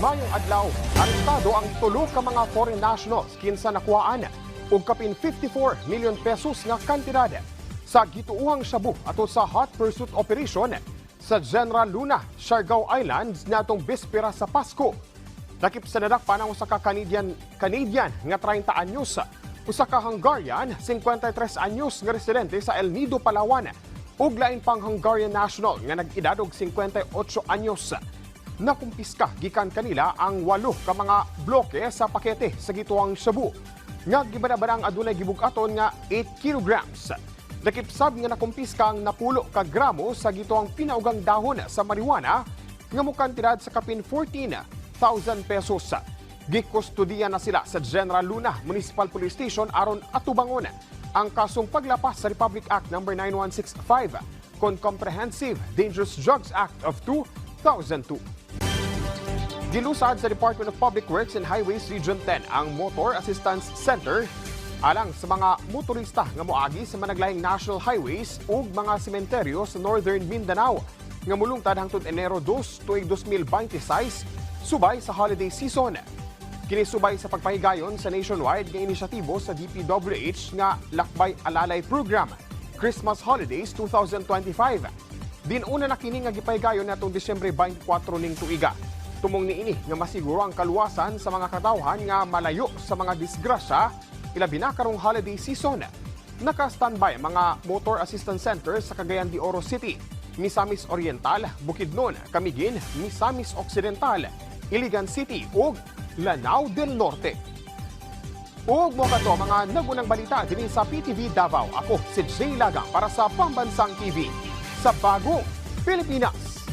Mayong adlaw, arestado ang tulo ka mga foreign nationals kinsa nakuhaan og kapin 54 million pesos nga kantidad sa gituuhang shabu ato sa hot pursuit operation sa General Luna, Siargao Islands natong bispera sa Pasko. Lakip sa nadakpan ang usa ka Canadian nga 30 anyos, usa ka Hungarian 53 anyos nga residente sa El Nido, Palawan, ug lain pang Hungarian national nga nag-edad og 58 anyos. Nakumpiska gikan kanila ang 8 ka mga bloke sa pakete sa gituang shabu nga gibadabarang adunay gibug-aton nga 8 kilograms. Lakip sab nga nakumpiska ang napulo ka gramo sa gituang pinaugang dahon sa marijuana nga mukantidad sa kapin 14,000 pesos. Gikustudiya na sila sa General Luna Municipal Police Station aron atubangon ang kasong paglapas sa Republic Act No. 9165 kon Comprehensive Dangerous Drugs Act of 2002. Gilusad sa Department of Public Works and Highways Region 10 ang Motor Assistance Center alang sa mga motorista nga moagi sa managlayang national highways ug mga sementeryo sa Northern Mindanao nga mulungtad hangtod Enero 2 tuig 2026 subay sa holiday season. Kinisubay sa pagpahigayon sa nationwide nga inisyatibo sa DPWH nga Lakbay Alalay Program Christmas Holidays 2025. Dinuna na kini nga gipahigayon natong Disyembre 24 ning tuiga. Tumong niini nga masiguro ang kaluwasan sa mga katawhan nga malayo sa mga disgrasya ilabi na karong holiday season. Naka-standby mga motor assistance centers sa Cagayan de Oro City, Misamis Oriental, Bukidnon, Camiguin, Misamis Occidental, Iligan City ug Lanao del Norte. Ug mo kato mga nagunang balita dinhi sa PTV Davao. Ako si Jay Laga para sa Pambansang TV sa Bagong Pilipinas.